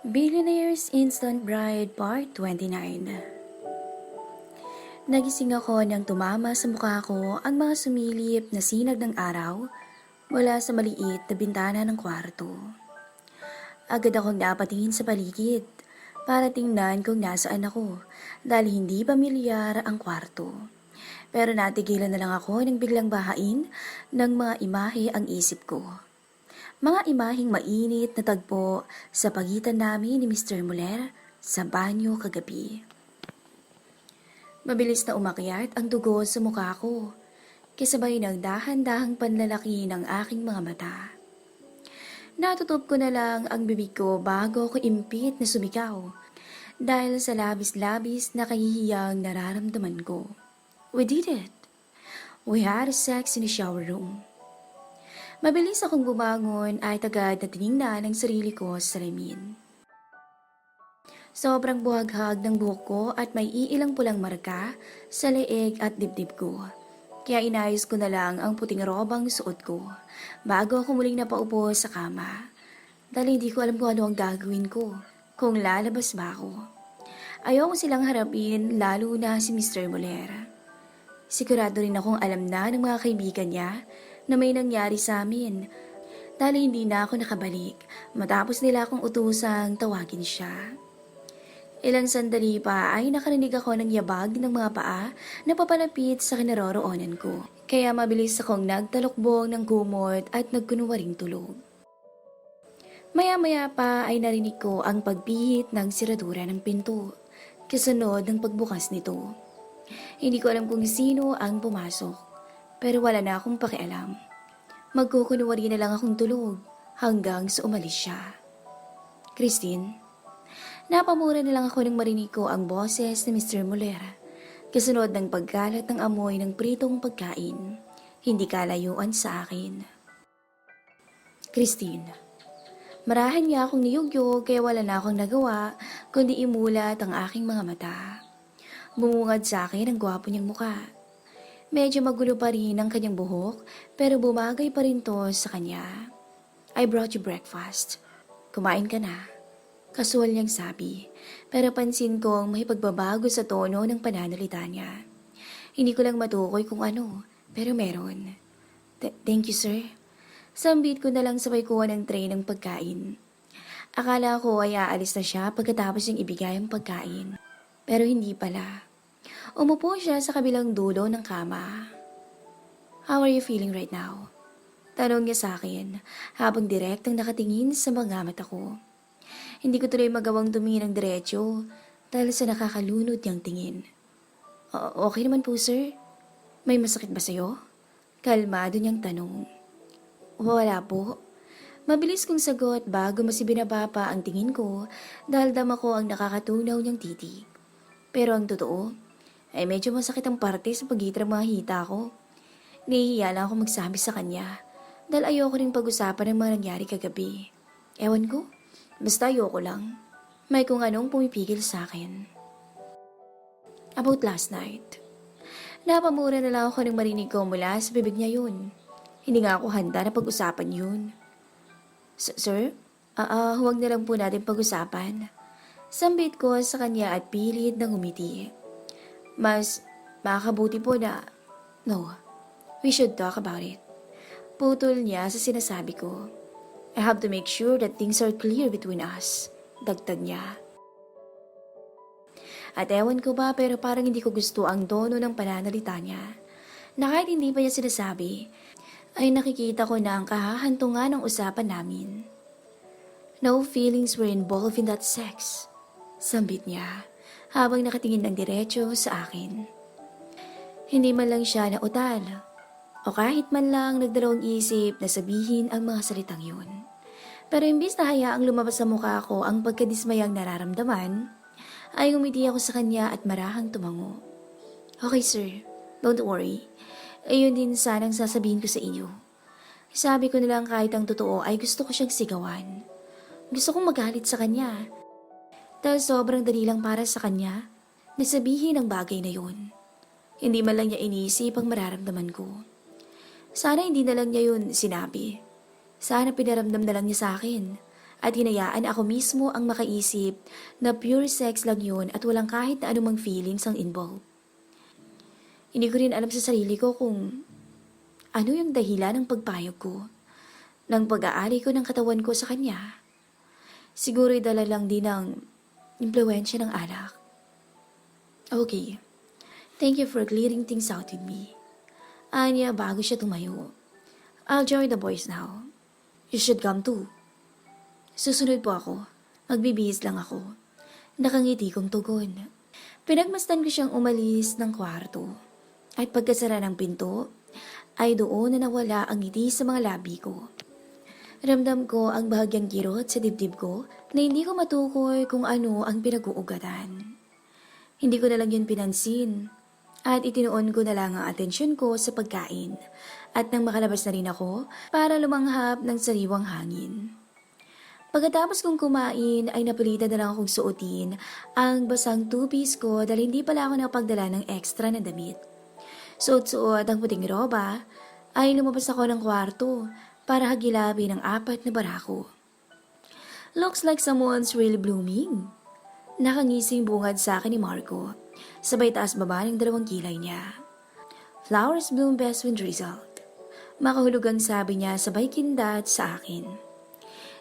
Billionaire's Instant Bride Part 29. Nagising ako nang tumama sa mukha ko ang mga sumilip na sinag ng araw mula sa maliit na bintana ng kwarto. Agad akong napatingin sa paligid para tingnan kung nasaan ako dahil hindi pamilyar ang kwarto. Pero natigilan na lang ako nang biglang bahain ng mga imahe ang isip ko. Mga imaheng mainit na tagpo sa pagitan namin ni Mr. Muller sa banyo kagabi. Mabilis na umakyat ang dugo sa mukha ko, kasabay ng dahan-dahang panlalaki ng aking mga mata. Natutup ko na lang ang bibig ko bago ko impit na sumigaw dahil sa labis-labis na kahihiyang nararamdaman ko. We did it. We had sex in the shower room. Mabilis akong bumangon at agad na tiningnan ang sarili ko sa salamin. Sobrang buhaghag ng buhok ko at may iilang pulang marka sa leeg at dibdib ko. Kaya inayos ko na lang ang puting robang suot ko bago ako muling napaupo sa kama. Dahil hindi ko alam kung ano ang gagawin ko, kung lalabas ba ako. Ayoko silang harapin lalo na si Mr. Muller. Sigurado rin akong alam na ng mga kaibigan niya na may nangyari sa amin dahil hindi na ako nakabalik matapos nila akong utusang tawagin siya. Ilang sandali pa ay nakarinig ako ng yabag ng mga paa na papalapit sa kinaroroonan ko. Kaya mabilis akong nagtalokbong ng kumot at nagkunwaring tulog. Maya-maya pa ay narinig ko ang pagpihit ng siradura ng pinto kasunod ng pagbukas nito. Hindi ko alam kung sino ang pumasok. Pero wala na akong pakialam. Magkukunwari na lang akong tulog hanggang sa umalis siya. Christine, napamura na lang ako nang marinig ko ang boses ni Mr. Muller. Kasunod ng pagkalat ng amoy ng pritong pagkain, hindi kalayuan sa akin. Christine, marahan niya akong niyugyog kaya wala na akong nagawa kundi imulat ang aking mga mata. Bumungad sa akin ang gwapo niyang mukha. Medyo magulo pa rin ang kanyang buhok pero bumagay pa rin to sa kanya. I brought you breakfast. Kumain ka na. Kasual niyang sabi pero pansin kong may pagbabago sa tono ng pananalita niya. Hindi ko lang matukoy kung ano pero meron. Thank you sir. Sambit ko na lang sabay kuha ng tray ng pagkain. Akala ko ay aalis na siya pagkatapos niyang ibigay ang pagkain. Pero hindi pala. Umupo siya sa kabilang dulo ng kama. How are you feeling right now? Tanong niya sa akin habang direktang nakatingin sa mga mata ko. Hindi ko tuloy magawang tumingin ng diretsyo dahil sa nakakalunod niyang tingin. Okay naman po sir. May masakit ba sa'yo? Kalmado niyang tanong. Wala po. Mabilis kong sagot bago masibinaba pa ang tingin ko dahil dama ko ang nakakatunaw niyang titig. Pero ang totoo, ay medyo masakit ang parte sa pagitan ng mga hita ko. Nahihiya lang ako magsabi sa kanya dahil ayoko rin pag-usapan ng mga nangyari kagabi. Ewan ko, basta ayoko lang. May kung anong pumipigil sa akin. About last night. Napamura na lang ako nang marinig ko mula sa bibig niya yun. Hindi nga ako handa na pag-usapan yun. Sir? Huwag na lang po natin pag-usapan. Sambit ko sa kanya at pilit ng umiti. Mas makakabuti po na, no, we should talk about it. Putol niya sa sinasabi ko. I have to make sure that things are clear between us. Dagdag niya. At ewan ko ba pero parang hindi ko gusto ang tono ng pananalita niya. Na kahit hindi pa niya sinasabi, ay nakikita ko na ang kahahantungan ng usapan namin. No feelings were involved in that sex. Sambit niya habang nakatingin ng diretso sa akin. Hindi man lang siya nautal o kahit man lang nagdalawang isip na sabihin ang mga salitang yun. Pero imbis na hayaang lumabas sa mukha ko ang pagkadismayang nararamdaman, ay umiti ako sa kanya at marahang tumango. Okay sir, don't worry. Ayun din sanang sasabihin ko sa inyo. Sabi ko nilang kahit ang totoo ay gusto ko siyang sigawan. Gusto kong magalit sa kanya. Dahil sobrang dali lang para sa kanya na sabihin ang bagay na yun. Hindi man lang niya inisip ang mararamdaman ko. Sana hindi na lang niya yun sinabi. Sana pinaramdam na lang niya sa akin. At hinayaan ako mismo ang makaisip na pure sex lang yun at walang kahit na anumang feelings ang involved. Hindi ko rin alam sa sarili ko kung ano yung dahilan ng pagpayag ko, ng pag-aari ko ng katawan ko sa kanya. Siguro'y dala lang din ng impluensya ng alak. Okay, thank you for clearing things out with me. Anya bago siya tumayo. I'll join the boys now. You should come too. Susunod po ako. Magbibihis lang ako. Nakangiti kong tugon. Pinagmasdan ko siyang umalis ng kwarto. At pagkasara ng pinto, ay doon na nawala ang ngiti sa mga labi ko. Ramdam ko ang bahagyang kirot sa dibdib ko na hindi ko matukoy kung ano ang pinag-uugatan. Hindi ko na lang yun pinansin at itinuon ko na lang ang atensyon ko sa pagkain at nang makalabas na rin ako para lumanghap ng sariwang hangin. Pagkatapos kong kumain ay napilitan na lang akong suotin ang basang two-piece ko dahil hindi pala ako nakapagdala ng extra na damit. Suot-suot ang puting roba ay lumabas ako ng kwarto para hagilapin ang 4 na barako. Looks like someone's really blooming. Nakangising bungad sa akin ni Marco, sabay taas baba ng 2 kilay niya. Flowers bloom best when drizzled. Makahulog ang sabi niya sabay kindat sa akin.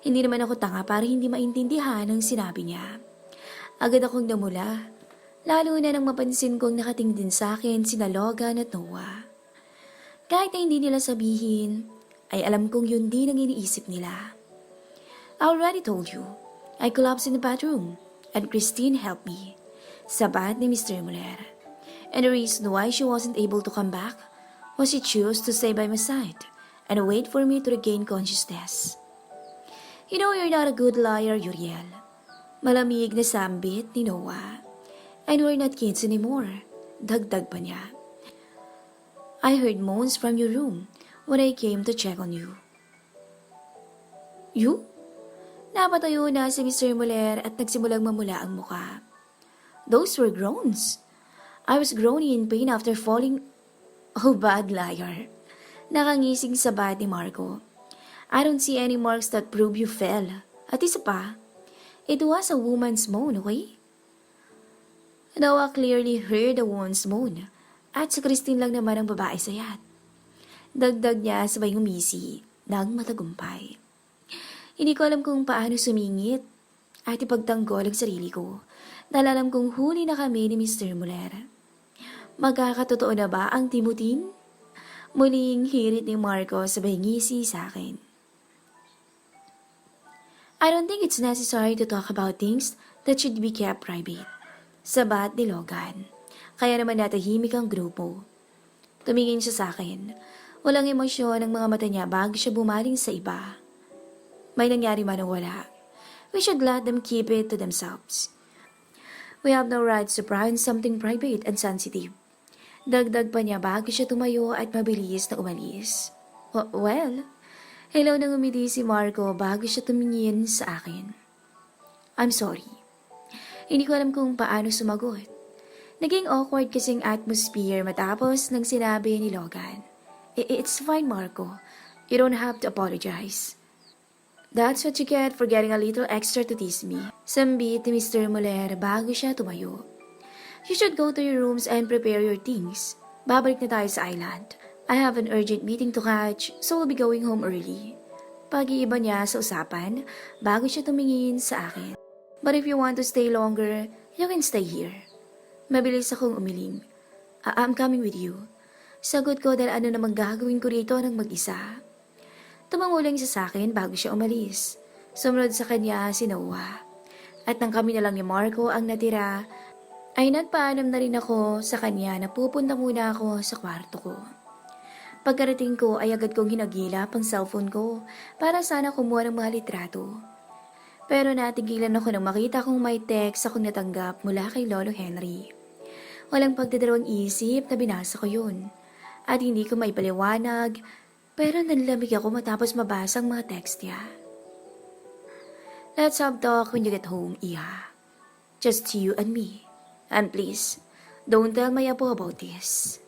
Hindi naman ako tanga para hindi maintindihan ang sinabi niya. Agad akong namula, lalo na nang mapansin kong nakatingin sa akin sina Logan at Noah. Kahit na hindi nila sabihin, ay alam kong yun din ang iniisip nila. I already told you, I collapsed in the bathroom, and Christine helped me. Sabat ni Mr. Muller. And the reason why she wasn't able to come back was she chose to stay by my side and wait for me to regain consciousness. You know you're not a good liar, Uriel. Malamig na sambit ni Noah. And we're not kids anymore. Dagdag pa niya. I heard moans from your room when I came to check on you. You? Napatayo na si Mr. Muller at nagsimulang mamula ang muka. Those were groans. I was groaning in pain after falling. Oh, bad liar. Nakangising sabat ni Marco. I don't see any marks that prove you fell. At isa pa, it was a woman's moan, okay? Noah clearly heard a woman's moan. At si Christine lang naman ang babae sayat. Dagdag niya sabay umisi ng matagumpay. Hindi ko alam kung paano sumingit at ipagtanggol ang sarili ko dahil alam kong huli na kami ni Mr. Muller. Magkakatotoo na ba ang timutin? Muling hirit ni Marco sabay ngisi sa akin. I don't think it's necessary to talk about things that should be kept private. Sabat ni Logan. Kaya naman natahimik ang grupo. Tumingin siya sa akin. Walang emosyon ang mga mata niya bago siya bumaling sa iba. May nangyari man o wala. We should let them keep it to themselves. We have no right to pry on something private and sensitive. Dagdag pa niya bago siya tumayo at mabilis na umalis. Well, hello nang umiti si Marco bago siya tumingin sa akin. I'm sorry. Hindi ko alam kung paano sumagot. Naging awkward kasing atmosphere matapos nang sinabi ni Logan. It's fine, Marco. You don't have to apologize. That's what you get for getting a little extra to tease me. Sambit ni Mr. Muller bago siya tumayo. You should go to your rooms and prepare your things. Babalik na tayo sa island. I have an urgent meeting to catch, so we'll be going home early. Pag-iiba niya sa usapan bago siya tumingin sa akin. But if you want to stay longer, you can stay here. Mabilis akong umiling. I'm coming with you. Sagot ko dahil ano namang gagawin ko rito ng mag-isa. Tumangulang siya sa akin bago siya umalis. Sumunod sa kanya si Noah. At nang kami na lang ni Marco ang natira, ay nagpaalam na rin ako sa kanya na pupunta muna ako sa kwarto ko. Pagkarating ko ay agad kong hinagilap ang cellphone ko para sana kumuha ng mga litrato. Pero natigilan ako nang makita kong may text akong natanggap mula kay Lolo Henry. Walang pagdadalawang isip na binasa ko yun. At hindi ko maipaliwanag, pero nanlamig ako matapos mabasa ang mga text niya. Let's have talk when you get home, Iha. Just you and me. And please, Don't tell my apo about this.